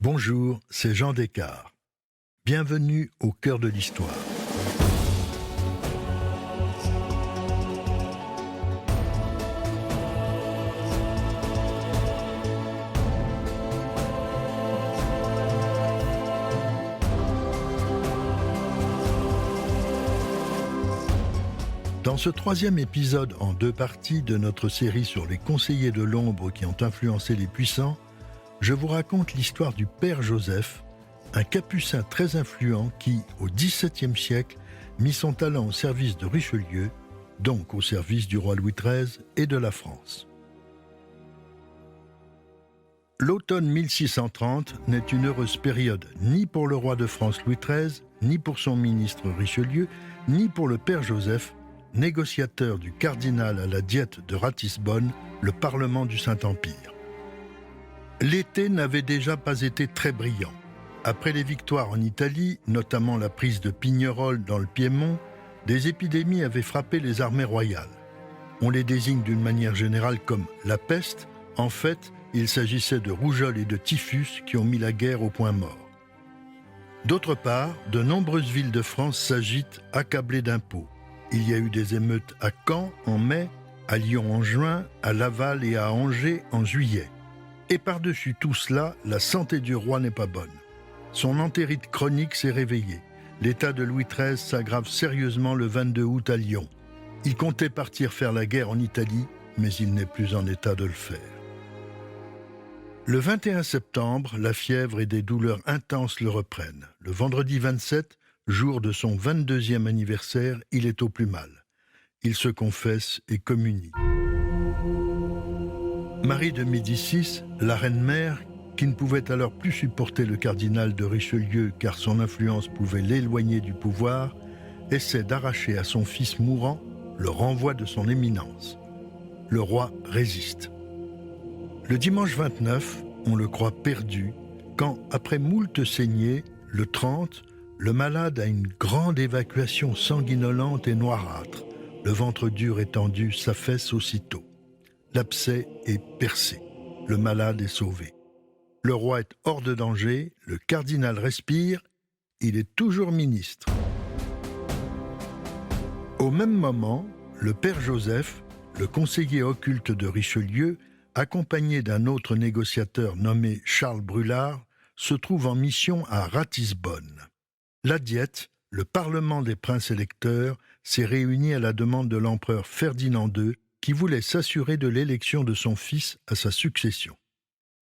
Bonjour, c'est Jean Descartes. Bienvenue au cœur de l'histoire. Dans ce troisième épisode en 2 parties de notre série sur les conseillers de l'ombre qui ont influencé les puissants, je vous raconte l'histoire du Père Joseph, un capucin très influent qui, au XVIIe siècle, mit son talent au service de Richelieu, donc au service du roi Louis XIII et de la France. L'automne 1630 n'est une heureuse période ni pour le roi de France Louis XIII, ni pour son ministre Richelieu, ni pour le Père Joseph, négociateur du cardinal à la Diète de Ratisbonne, le Parlement du Saint-Empire. L'été n'avait déjà pas été très brillant. Après les victoires en Italie, notamment la prise de Pignerol dans le Piémont, des épidémies avaient frappé les armées royales. On les désigne d'une manière générale comme la peste. En fait, il s'agissait de rougeole et de typhus qui ont mis la guerre au point mort. D'autre part, de nombreuses villes de France s'agitent accablées d'impôts. Il y a eu des émeutes à Caen en mai, à Lyon en juin, à Laval et à Angers en juillet. Et par-dessus tout cela, la santé du roi n'est pas bonne. Son entérite chronique s'est réveillée. L'état de Louis XIII s'aggrave sérieusement le 22 août à Lyon. Il comptait partir faire la guerre en Italie, mais il n'est plus en état de le faire. Le 21 septembre, la fièvre et des douleurs intenses le reprennent. Le vendredi 27, jour de son 22e anniversaire, il est au plus mal. Il se confesse et communie. Marie de Médicis, la reine-mère, qui ne pouvait alors plus supporter le cardinal de Richelieu car son influence pouvait l'éloigner du pouvoir, essaie d'arracher à son fils mourant le renvoi de son éminence. Le roi résiste. Le dimanche 29, on le croit perdu, quand, après moult saignées, le 30, le malade a une grande évacuation sanguinolente et noirâtre. Le ventre dur et tendu s'affaisse aussitôt. L'abcès est percé. Le malade est sauvé. Le roi est hors de danger, le cardinal respire, il est toujours ministre. Au même moment, le Père Joseph, le conseiller occulte de Richelieu, accompagné d'un autre négociateur nommé Charles Brûlart, se trouve en mission à Ratisbonne. La Diète, le Parlement des princes électeurs, s'est réuni à la demande de l'empereur Ferdinand II, qui voulait s'assurer de l'élection de son fils à sa succession.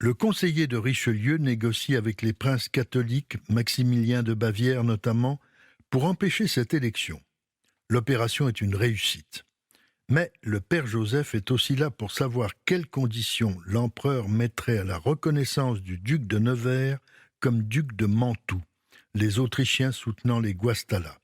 Le conseiller de Richelieu négocie avec les princes catholiques, Maximilien de Bavière notamment, pour empêcher cette élection. L'opération est une réussite. Mais le Père Joseph est aussi là pour savoir quelles conditions l'empereur mettrait à la reconnaissance du duc de Nevers comme duc de Mantoue, les Autrichiens soutenant les Guastalla.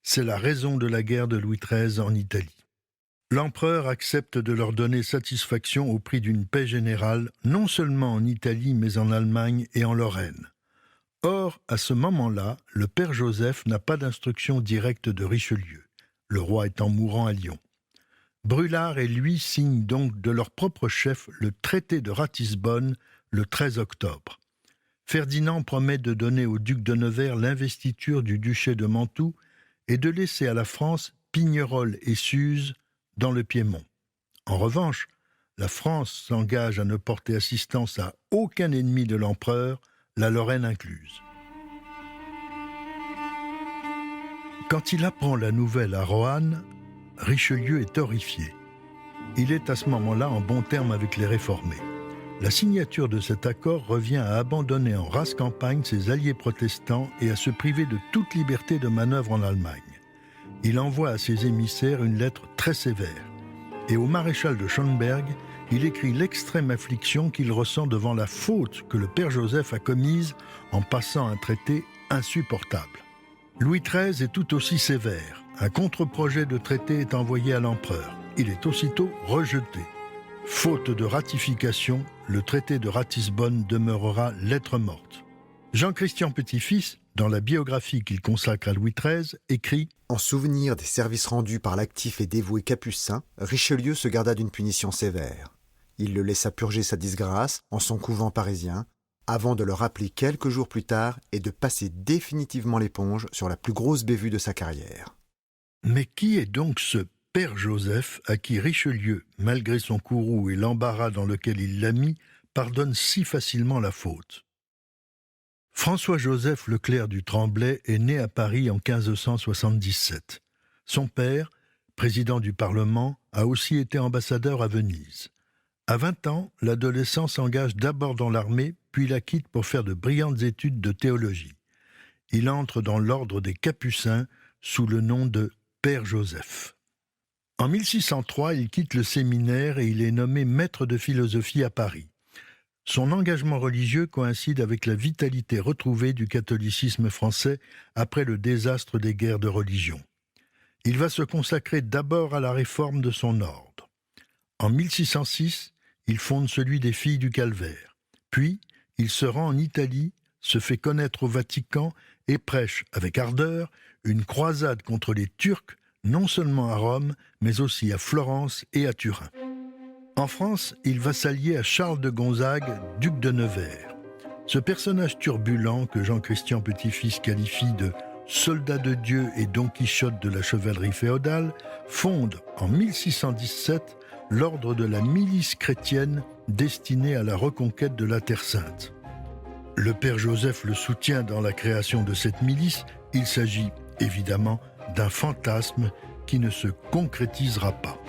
C'est la raison de la guerre de Louis XIII en Italie. L'empereur accepte de leur donner satisfaction au prix d'une paix générale, non seulement en Italie, mais en Allemagne et en Lorraine. Or, à ce moment-là, le Père Joseph n'a pas d'instruction directe de Richelieu, le roi étant mourant à Lyon. Brûlart et lui signent donc de leur propre chef le traité de Ratisbonne le 13 octobre. Ferdinand promet de donner au duc de Nevers l'investiture du duché de Mantoue et de laisser à la France Pignerol et Suse dans le Piémont. En revanche, la France s'engage à ne porter assistance à aucun ennemi de l'empereur, la Lorraine incluse. Quand il apprend la nouvelle à Roanne, Richelieu est horrifié. Il est à ce moment-là en bon terme avec les réformés. La signature de cet accord revient à abandonner en rase campagne ses alliés protestants et à se priver de toute liberté de manœuvre en Allemagne. Il envoie à ses émissaires une lettre très sévère. Et au maréchal de Schönberg, il écrit l'extrême affliction qu'il ressent devant la faute que le Père Joseph a commise en passant un traité insupportable. Louis XIII est tout aussi sévère. Un contre-projet de traité est envoyé à l'empereur. Il est aussitôt rejeté. Faute de ratification, le traité de Ratisbonne demeurera lettre morte. Jean-Christian Petit-Fils, dans la biographie qu'il consacre à Louis XIII, écrit « En souvenir des services rendus par l'actif et dévoué Capucin, Richelieu se garda d'une punition sévère. Il le laissa purger sa disgrâce en son couvent parisien, avant de le rappeler quelques jours plus tard et de passer définitivement l'éponge sur la plus grosse bévue de sa carrière. Mais qui est donc ce Père Joseph à qui Richelieu, malgré son courroux et l'embarras dans lequel il l'a mis, pardonne si facilement la faute? François-Joseph Leclerc du Tremblay est né à Paris en 1577. Son père, président du Parlement, a aussi été ambassadeur à Venise. À 20 ans, l'adolescent s'engage d'abord dans l'armée, puis la quitte pour faire de brillantes études de théologie. Il entre dans l'ordre des Capucins sous le nom de Père Joseph. En 1603, il quitte le séminaire et il est nommé maître de philosophie à Paris. Son engagement religieux coïncide avec la vitalité retrouvée du catholicisme français après le désastre des guerres de religion. Il va se consacrer d'abord à la réforme de son ordre. En 1606, il fonde celui des Filles du Calvaire. Puis, il se rend en Italie, se fait connaître au Vatican et prêche avec ardeur une croisade contre les Turcs, non seulement à Rome, mais aussi à Florence et à Turin. En France, il va s'allier à Charles de Gonzague, duc de Nevers. Ce personnage turbulent que Jean-Christian Petit-Fils qualifie de « soldat de Dieu et Don Quichotte de la chevalerie féodale », fonde en 1617 l'ordre de la milice chrétienne destinée à la reconquête de la Terre Sainte. Le Père Joseph le soutient dans la création de cette milice. Il s'agit évidemment d'un fantasme qui ne se concrétisera pas.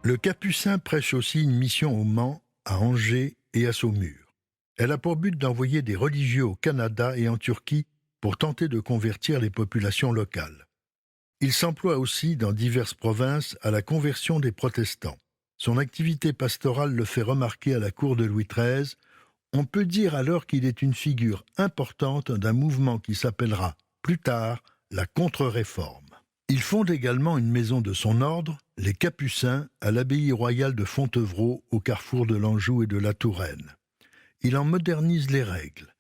Le Capucin prêche aussi une mission au Mans, à Angers et à Saumur. Elle a pour but d'envoyer des religieux au Canada et en Turquie pour tenter de convertir les populations locales. Il s'emploie aussi dans diverses provinces à la conversion des protestants. Son activité pastorale le fait remarquer à la cour de Louis XIII. On peut dire alors qu'il est une figure importante d'un mouvement qui s'appellera plus tard la Contre-Réforme. Il fonde également une maison de son ordre, les Capucins, à l'abbaye royale de Fontevraud, au carrefour de l'Anjou et de la Touraine. Il en modernise les règles.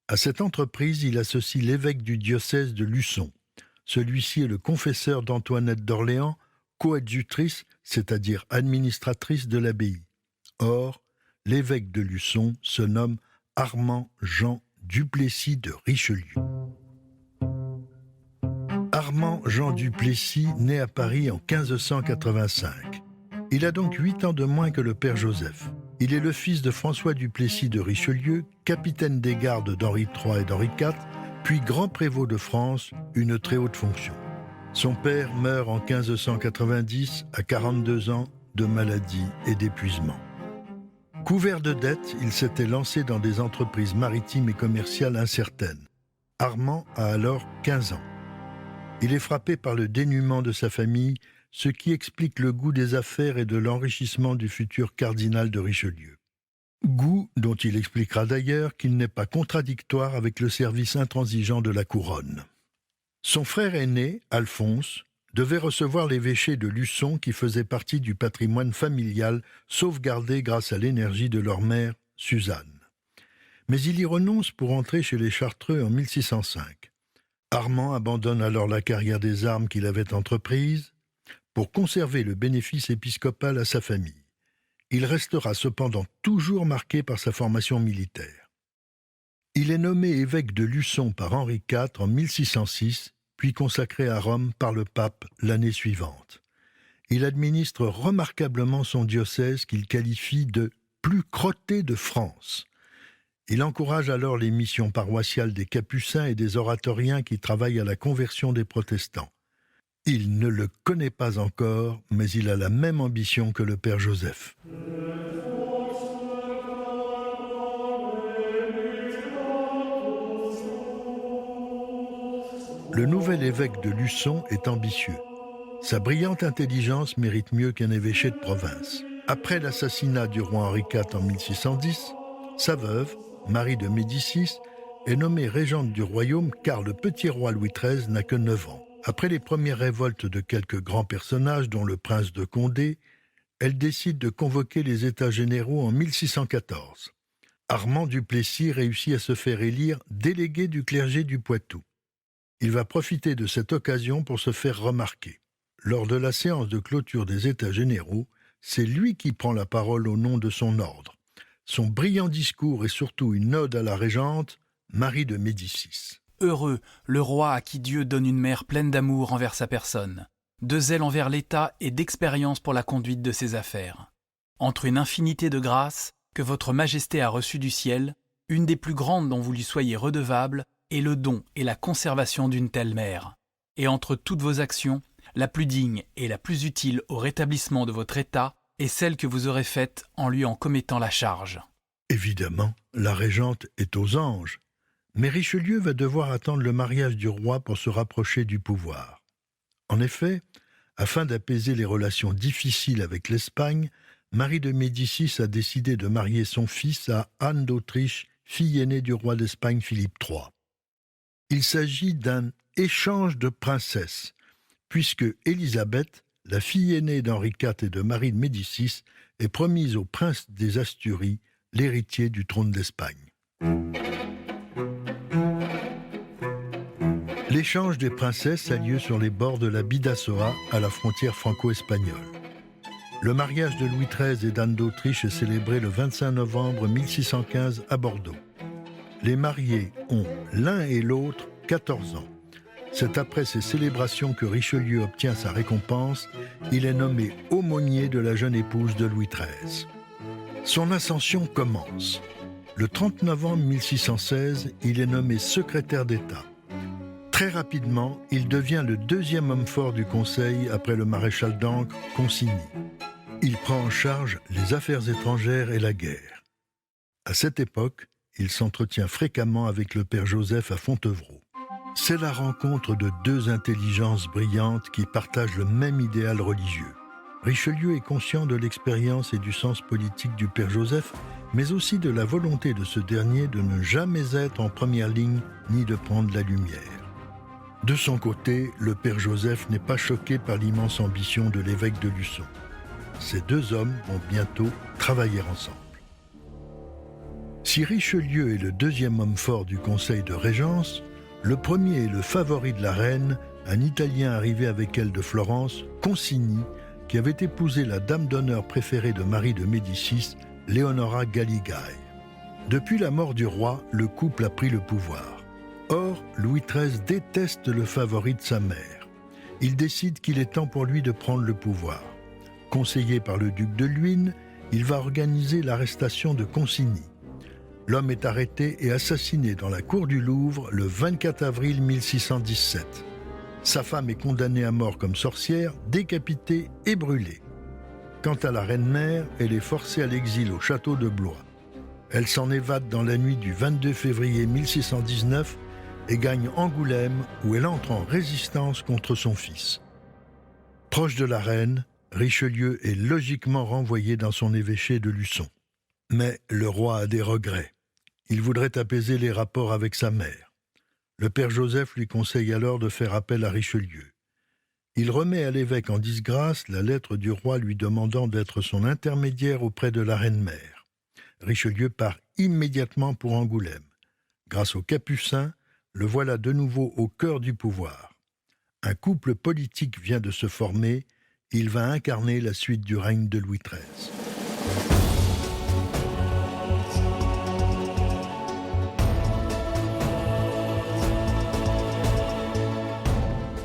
À cette entreprise, il associe l'évêque du diocèse de Luçon. Celui-ci est le confesseur d'Antoinette d'Orléans, coadjutrice, c'est-à-dire administratrice de l'abbaye. Or, l'évêque de Luçon se nomme Armand Jean Duplessis de Richelieu. Armand Jean Duplessis naît à Paris en 1585. Il a donc 8 ans de moins que le Père Joseph. Il est le fils de François Duplessis de Richelieu, capitaine des gardes d'Henri III et d'Henri IV, puis grand prévôt de France, une très haute fonction. Son père meurt en 1590 à 42 ans de maladie et d'épuisement. Couvert de dettes, il s'était lancé dans des entreprises maritimes et commerciales incertaines. Armand a alors 15 ans. Il est frappé par le dénuement de sa famille, ce qui explique le goût des affaires et de l'enrichissement du futur cardinal de Richelieu. Goût dont il expliquera d'ailleurs qu'il n'est pas contradictoire avec le service intransigeant de la couronne. Son frère aîné, Alphonse, devait recevoir l'évêché de Luçon qui faisait partie du patrimoine familial sauvegardé grâce à l'énergie de leur mère, Suzanne. Mais il y renonce pour entrer chez les Chartreux en 1605. Armand abandonne alors la carrière des armes qu'il avait entreprise pour conserver le bénéfice épiscopal à sa famille. Il restera cependant toujours marqué par sa formation militaire. Il est nommé évêque de Luçon par Henri IV en 1606, puis consacré à Rome par le pape l'année suivante. Il administre remarquablement son diocèse qu'il qualifie de « plus crotté de France ». Il encourage alors les missions paroissiales des Capucins et des oratoriens qui travaillent à la conversion des protestants. Il ne le connaît pas encore, mais il a la même ambition que le Père Joseph. Le nouvel évêque de Luçon est ambitieux. Sa brillante intelligence mérite mieux qu'un évêché de province. Après l'assassinat du roi Henri IV en 1610, sa veuve, Marie de Médicis, est nommée régente du royaume car le petit roi Louis XIII n'a que 9 ans. Après les premières révoltes de quelques grands personnages, dont le prince de Condé, elle décide de convoquer les États généraux en 1614. Armand Duplessis réussit à se faire élire délégué du clergé du Poitou. Il va profiter de cette occasion pour se faire remarquer. Lors de la séance de clôture des États généraux, c'est lui qui prend la parole au nom de son ordre. son brillant discours et surtout une ode à la régente, Marie de Médicis. Heureux, le roi à qui Dieu donne une mère pleine d'amour envers sa personne, de zèle envers l'État et d'expérience pour la conduite de ses affaires. Entre une infinité de grâces que votre majesté a reçues du ciel, une des plus grandes dont vous lui soyez redevable est le don et la conservation d'une telle mère. Et entre toutes vos actions, la plus digne et la plus utile au rétablissement de votre État est celle que vous aurez faite en lui en commettant la charge. Évidemment, la régente est aux anges, mais Richelieu va devoir attendre le mariage du roi pour se rapprocher du pouvoir. En effet, afin d'apaiser les relations difficiles avec l'Espagne, Marie de Médicis a décidé de marier son fils à Anne d'Autriche, fille aînée du roi d'Espagne Philippe III. Il s'agit d'un échange de princesses, puisque Élisabeth, la fille aînée d'Henri IV et de Marie de Médicis, est promise au prince des Asturies, l'héritier du trône d'Espagne. L'échange des princesses a lieu sur les bords de la Bidassoa, à la frontière franco-espagnole. Le mariage de Louis XIII et d'Anne d'Autriche est célébré le 25 novembre 1615 à Bordeaux. Les mariés ont l'un et l'autre 14 ans. C'est après ces célébrations que Richelieu obtient sa récompense. Il est nommé aumônier de la jeune épouse de Louis XIII. Son ascension commence. Le 30 novembre 1616, il est nommé secrétaire d'État. Très rapidement, il devient le deuxième homme fort du Conseil après le maréchal d'Ancre Consigny. Il prend en charge les affaires étrangères et la guerre. À cette époque, il s'entretient fréquemment avec le père Joseph à Fontevraud. C'est la rencontre de deux intelligences brillantes qui partagent le même idéal religieux. Richelieu est conscient de l'expérience et du sens politique du père Joseph, mais aussi de la volonté de ce dernier de ne jamais être en première ligne ni de prendre la lumière. De son côté, le père Joseph n'est pas choqué par l'immense ambition de l'évêque de Luçon. Ces deux hommes vont bientôt travailler ensemble. Si Richelieu est le deuxième homme fort du Conseil de Régence, le premier est le favori de la reine, un Italien arrivé avec elle de Florence, Consigny, qui avait épousé la dame d'honneur préférée de Marie de Médicis, Leonora Galigai. Depuis la mort du roi, le couple a pris le pouvoir. Or, Louis XIII déteste le favori de sa mère. Il décide qu'il est temps pour lui de prendre le pouvoir. Conseillé par le duc de Luynes, il va organiser l'arrestation de Consigny. L'homme est arrêté et assassiné dans la cour du Louvre le 24 avril 1617. Sa femme est condamnée à mort comme sorcière, décapitée et brûlée. Quant à la reine-mère, elle est forcée à l'exil au château de Blois. Elle s'en évade dans la nuit du 22 février 1619 et gagne Angoulême, où elle entre en résistance contre son fils. Proche de la reine, Richelieu est logiquement renvoyé dans son évêché de Luçon. Mais le roi a des regrets. Il voudrait apaiser les rapports avec sa mère. Le père Joseph lui conseille alors de faire appel à Richelieu. Il remet à l'évêque en disgrâce la lettre du roi lui demandant d'être son intermédiaire auprès de la reine-mère. Richelieu part immédiatement pour Angoulême. Grâce aux Capucins, le voilà de nouveau au cœur du pouvoir. Un couple politique vient de se former. Il va incarner la suite du règne de Louis XIII.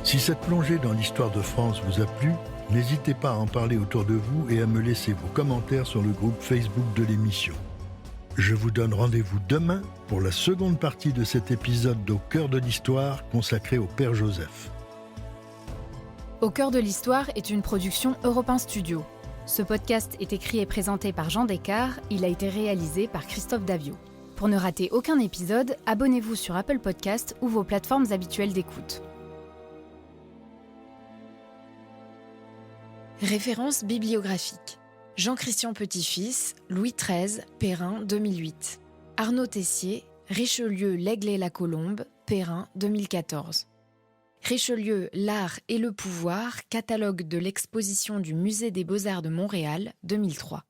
Si cette plongée dans l'histoire de France vous a plu, n'hésitez pas à en parler autour de vous et à me laisser vos commentaires sur le groupe Facebook de l'émission. Je vous donne rendez-vous demain pour la seconde partie de cet épisode d'Au cœur de l'histoire consacré au Père Joseph. Au cœur de l'histoire est une production Europe 1 Studio. Ce podcast est écrit et présenté par Jean Descartes, il a été réalisé par Christophe Davio. Pour ne rater aucun épisode, abonnez-vous sur Apple Podcasts ou vos plateformes habituelles d'écoute. Références bibliographiques. Jean-Christian Petit-Fils, Louis XIII, Perrin, 2008. Arnaud Tessier, Richelieu, l'Aigle et la Colombe, Perrin, 2014. Richelieu, l'art et le pouvoir, catalogue de l'exposition du Musée des Beaux-Arts de Montréal, 2003.